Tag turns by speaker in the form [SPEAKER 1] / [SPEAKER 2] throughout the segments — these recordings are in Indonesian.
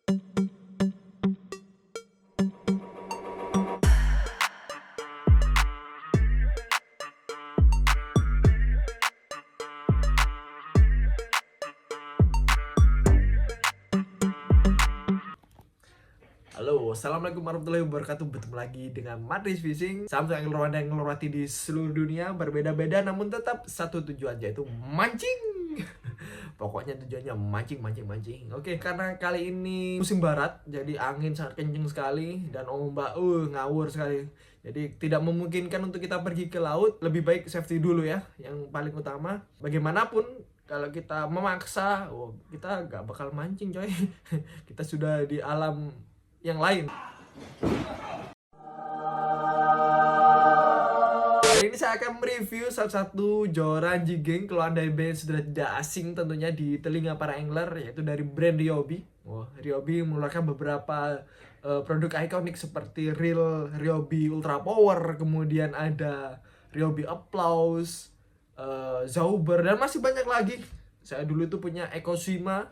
[SPEAKER 1] Halo, assalamualaikum warahmatullahi wabarakatuh. Bertemu lagi dengan Madris Fishing. Salam sayang Anda yang ngelorati di seluruh dunia, berbeda-beda namun tetap satu tujuan, yaitu mancing. Pokoknya tujuannya mancing. Oke, karena kali ini musim barat, jadi angin sangat kenceng sekali dan ombak ngawur sekali. Jadi tidak memungkinkan untuk kita pergi ke laut. Lebih baik safety dulu ya. Yang paling utama, bagaimanapun kalau kita memaksa, kita gak bakal mancing coy. Kita sudah di alam yang lain. Hari ini saya akan mereview salah satu joran jigging keluaran dari brand sudah tidak asing tentunya di telinga para angler, yaitu dari brand Ryobi. Ryobi mengeluarkan beberapa produk ikonik seperti reel Ryobi Ultra Power, kemudian ada Ryobi Applause, Zauber, dan masih banyak lagi. Saya dulu itu punya Ecoshima,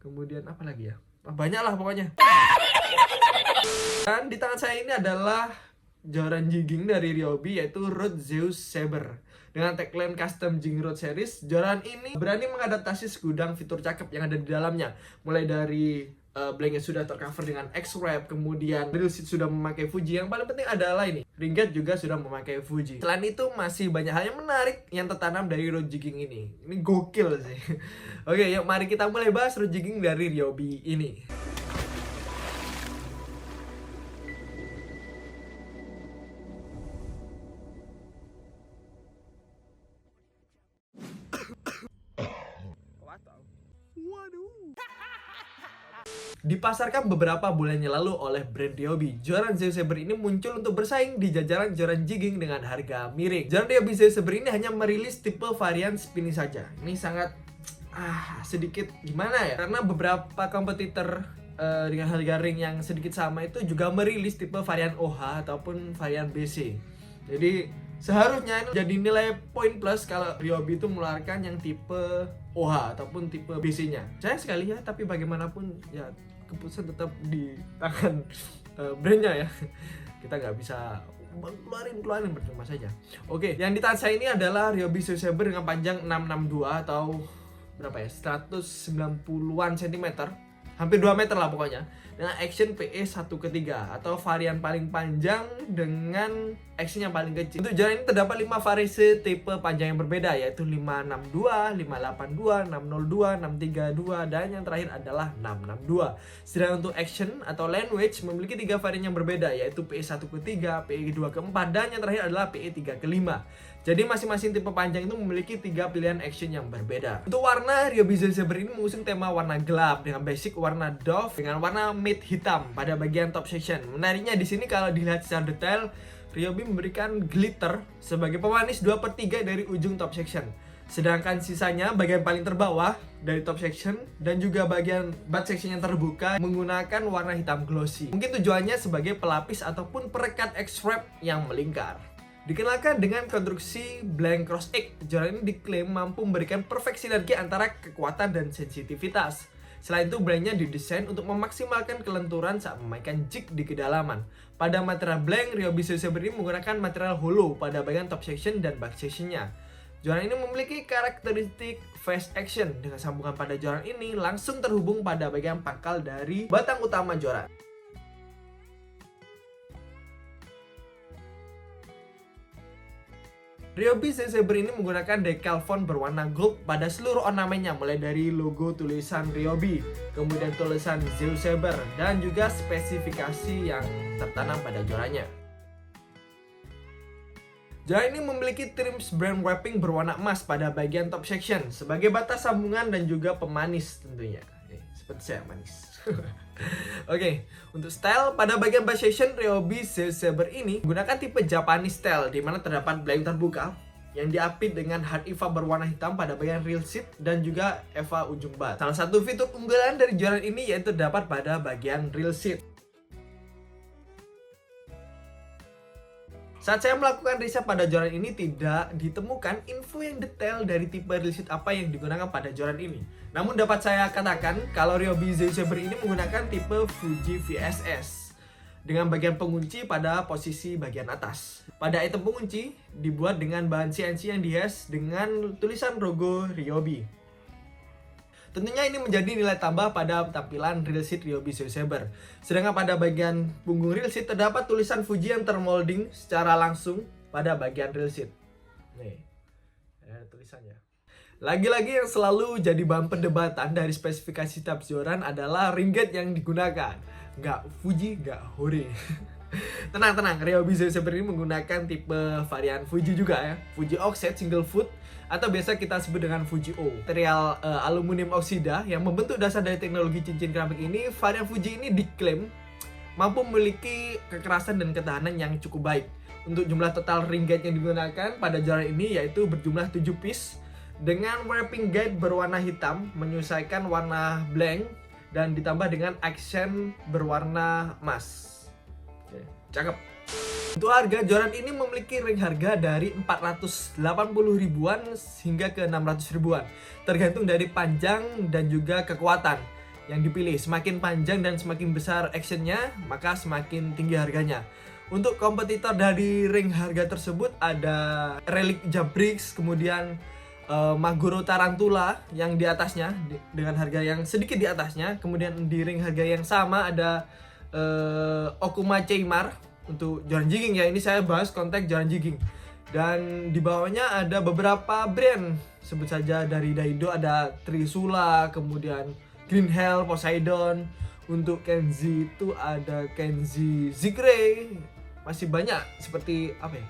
[SPEAKER 1] kemudian apa lagi ya? Banyak lah pokoknya. Dan di tangan saya ini adalah joran jigging dari Ryobi, yaitu Rode Zeus Saber. Dengan tagline Custom Jig Rod Series, joran ini berani mengadaptasi segudang fitur cakep yang ada di dalamnya. Mulai dari blanknya sudah tercover dengan X-Wrap, kemudian reel seat sudah memakai Fuji. Yang paling penting adalah ini, ringgit juga sudah memakai Fuji. Selain itu masih banyak hal yang menarik yang tertanam dari rod jigging ini. Ini gokil sih. Oke, yuk mari kita mulai bahas rod jigging dari Ryobi ini. Dipasarkan beberapa bulan yang lalu oleh brand Ryobi, joran Zeus Saber ini muncul untuk bersaing di jajaran joran jigging dengan harga miring. Joran Ryobi Zeus Saber ini hanya merilis tipe varian spinning saja. Ini sangat sedikit gimana ya? Karena beberapa kompetitor dengan harga ring yang sedikit sama itu juga merilis tipe varian OH ataupun varian BC. Jadi seharusnya ini jadi nilai poin plus kalau Ryobi itu mengeluarkan yang tipe OH ataupun tipe BC-nya. Sayang sekali ya, tapi bagaimanapun ya keputusan tetap di tangan brandnya ya. Kita nggak bisa keluarin percuma saja. Oke, yang di tangan saya ini adalah Ryobi Zeus Saber dengan panjang 662 atau berapa ya? 190-an cm. Hampir 2 meter lah pokoknya, dengan action PE 1/3 atau varian paling panjang dengan action yang paling kecil. Untuk joran ini terdapat 5 variasi tipe panjang yang berbeda, yaitu 562, 582, 602, 632, dan yang terakhir adalah 662. Sedangkan untuk action atau language memiliki 3 varian yang berbeda, yaitu PE 1/3, PE 2/4, dan yang terakhir adalah PE 3/5. Jadi masing-masing tipe panjang itu memiliki 3 pilihan action yang berbeda. Untuk warna, Ryobi Zeus Saber ini mengusung tema warna gelap dengan basic warna doff dengan warna matte hitam pada bagian top section. Menariknya di sini kalau dilihat secara detail, Ryobi memberikan glitter sebagai pemanis 2/3 dari ujung top section. Sedangkan sisanya bagian paling terbawah dari top section dan juga bagian butt section yang terbuka menggunakan warna hitam glossy. Mungkin tujuannya sebagai pelapis ataupun perekat X-Wrap yang melingkar. Dikenalkan dengan konstruksi blank cross egg, joran ini diklaim mampu memberikan perfect sinergi antara kekuatan dan sensitivitas. Selain itu, brandnya didesain untuk memaksimalkan kelenturan saat memainkan jig di kedalaman. Pada material blank, Ryobi Zeus Saber ini menggunakan material hollow pada bagian top section dan back sectionnya. Joran ini memiliki karakteristik fast action, dengan sambungan pada joran ini langsung terhubung pada bagian pangkal dari batang utama joran. Ryobi Zeus Saber ini menggunakan decal font berwarna gold pada seluruh ornamennya, mulai dari logo tulisan Ryobi, kemudian tulisan Zeus Saber, dan juga spesifikasi yang tertanam pada jorannya. Joran ini memiliki trims brand wrapping berwarna emas pada bagian top section sebagai batas sambungan dan juga pemanis tentunya. Seperti saya manis. Oke, untuk style pada bagian back section, Ryobi Zeus Saber ini menggunakan tipe Japanese style, di mana terdapat blank terbuka yang diapit dengan hard EVA berwarna hitam pada bagian reel seat dan juga EVA ujung butt. Salah satu fitur unggulan dari joran ini yaitu terdapat pada bagian reel seat. Saat saya melakukan riset pada joran ini tidak ditemukan info yang detail dari tipe release apa yang digunakan pada joran ini. Namun dapat saya katakan kalau Ryobi Zeo Saber ini menggunakan tipe Fuji VSS dengan bagian pengunci pada posisi bagian atas. Pada item pengunci dibuat dengan bahan CNC yang dihias dengan tulisan logo Ryobi. Tentunya ini menjadi nilai tambah pada tampilan real seat Ryobi Zeo Saber. Sedangkan pada bagian punggung real seat terdapat tulisan Fuji yang termolding secara langsung pada bagian real seat. Nih, ada tulisannya. Lagi-lagi yang selalu jadi bahan perdebatan dari spesifikasi tab joran adalah ring gauge yang digunakan. Nggak Fuji, nggak Hore. Tenang, Ryobi Zeo Saber ini menggunakan tipe varian Fuji juga ya. Fuji Offset Single Foot atau biasa kita sebut dengan Fuji O. Material aluminium oksida yang membentuk dasar dari teknologi cincin keramik ini, varian Fuji ini diklaim mampu memiliki kekerasan dan ketahanan yang cukup baik. Untuk jumlah total ring gauge yang digunakan pada joran ini yaitu berjumlah 7 piece dengan wrapping guide berwarna hitam menyesuaikan warna blank dan ditambah dengan aksen berwarna emas. Oke, cakep. Untuk harga, joran ini memiliki ring harga dari 480 ribuan hingga ke 600 ribuan, tergantung dari panjang dan juga kekuatan yang dipilih. Semakin panjang dan semakin besar actionnya, maka semakin tinggi harganya. Untuk kompetitor dari ring harga tersebut ada Relic Jabrix, kemudian Maguro Tarantula yang di atasnya dengan harga yang sedikit di atasnya. Kemudian di ring harga yang sama ada Okuma Ceimar untuk joran jigging ya. Ini saya bahas konteks joran jigging. Dan di bawahnya ada beberapa brand, sebut saja dari Daido ada Trisula, kemudian Green Hell, Poseidon. Untuk Kenzi itu ada Kenzi Zigray. Masih banyak seperti apa ya,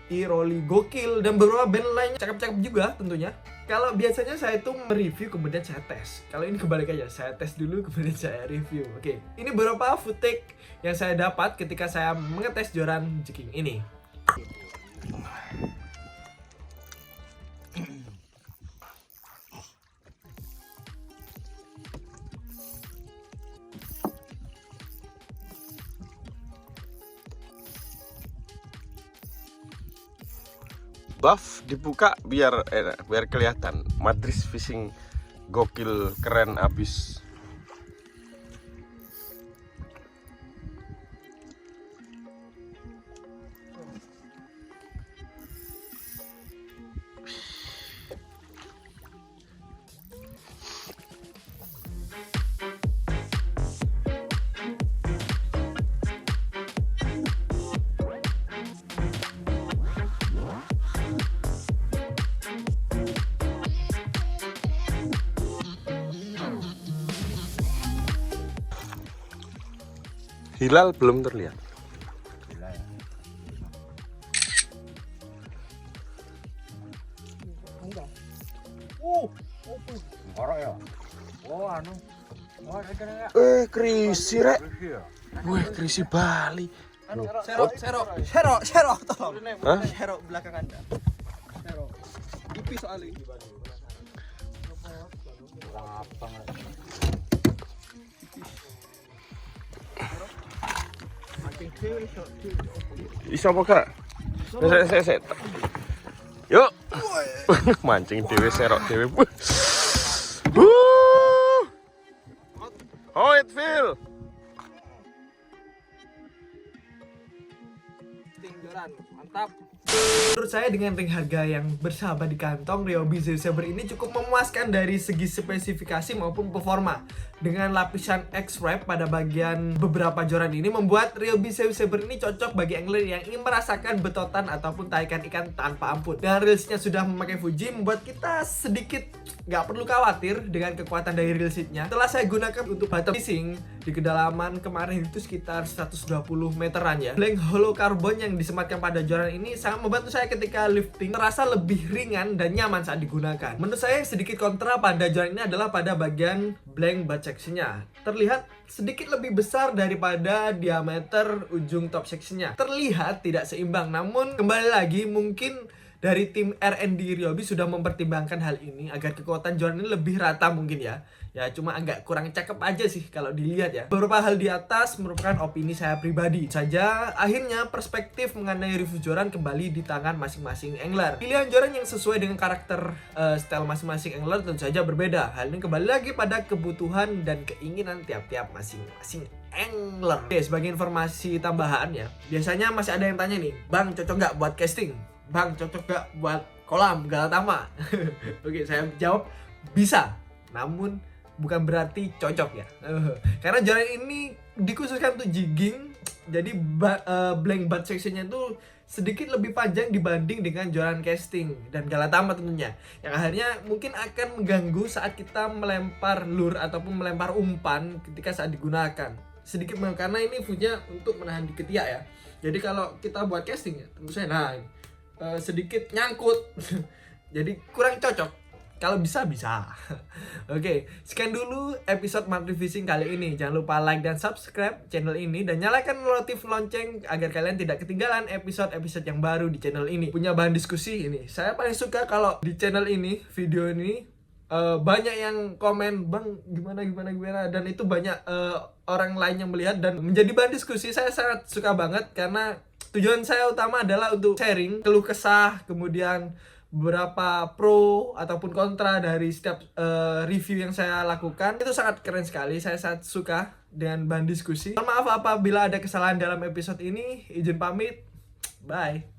[SPEAKER 1] Iroli Gokil dan beberapa band lainnya cakep-cakep juga tentunya. Kalau biasanya saya itu mereview kemudian saya tes. Kalau ini kebalik aja, saya tes dulu kemudian saya review. Oke, ini beberapa footage yang saya dapat ketika saya mengetes joran jigging ini.
[SPEAKER 2] Buff dibuka biar kelihatan. Madris fishing gokil, keren abis. Hilal belum terlihat. Krisi rek. Wih, krisi Bali.
[SPEAKER 1] Sero, tolong.
[SPEAKER 2] Hah?
[SPEAKER 1] Sero belakang Anda. Sero. Ipi soalnya.
[SPEAKER 2] Iso apa gak? Set. Yuk. Mancing dewe, serok dewe. How it feel?
[SPEAKER 1] Joran, mantap. Menurut saya dengan ring harga yang bersahabat di kantong, Ryobi Zeo Saber ini cukup memuaskan dari segi spesifikasi maupun performa. Dengan lapisan X-Wrap pada bagian beberapa joran ini membuat Ryobi Zeo Saber ini cocok bagi angler yang ingin merasakan betotan ataupun tarikan ikan tanpa ampun. Dan reelsnya sudah memakai Fuji membuat kita sedikit nggak perlu khawatir dengan kekuatan dari reel seatnya. Setelah saya gunakan untuk bottom fishing di kedalaman kemarin itu sekitar 120 meteran ya. Blank hollow carbon yang disematkan pada joran ini sangat membantu saya ketika lifting, terasa lebih ringan dan nyaman saat digunakan. Menurut saya sedikit kontra pada joran ini adalah pada bagian blank butt section-nya. Terlihat sedikit lebih besar daripada diameter ujung top section-nya. Terlihat tidak seimbang, namun kembali lagi mungkin dari tim R&D Ryobi sudah mempertimbangkan hal ini agar kekuatan joran ini lebih rata mungkin ya. Ya cuma agak kurang cakep aja sih kalau dilihat ya. Beberapa hal di atas merupakan opini saya pribadi saja. Akhirnya perspektif mengenai review joran kembali di tangan masing-masing angler. Pilihan joran yang sesuai dengan karakter style masing-masing angler tentu saja berbeda. Hal ini kembali lagi pada kebutuhan dan keinginan tiap-tiap masing-masing angler. Oke, sebagai informasi tambahan ya, biasanya masih ada yang tanya nih, Bang cocok nggak buat casting? Bang cocok nggak buat kolam Galatama? Oke, saya jawab bisa, namun bukan berarti cocok ya. Karena joran ini dikhususkan untuk jigging, jadi blank butt sectionnya itu sedikit lebih panjang dibanding dengan joran casting dan Galatama tentunya, yang akhirnya mungkin akan mengganggu saat kita melempar lure ataupun melempar umpan ketika saat digunakan. Sedikit karena ini fungsinya untuk menahan di ketiak ya. Jadi kalau kita buat casting ya, tentu saja sedikit nyangkut. Jadi kurang cocok. Kalau bisa. Oke, sekian dulu episode Martin Fishing kali ini. Jangan lupa like dan subscribe channel ini dan nyalakan notif lonceng agar kalian tidak ketinggalan episode-episode yang baru di channel ini. Punya bahan diskusi ini. Saya paling suka kalau di channel ini, video ini banyak yang komen, Bang gimana, dan itu banyak orang lain yang melihat dan menjadi bahan diskusi. Saya sangat suka banget karena tujuan saya utama adalah untuk sharing keluh kesah, kemudian beberapa pro ataupun kontra dari setiap review yang saya lakukan. Itu sangat keren sekali, saya sangat suka dengan bahan diskusi. Mohon maaf apabila ada kesalahan dalam episode ini, izin pamit, bye.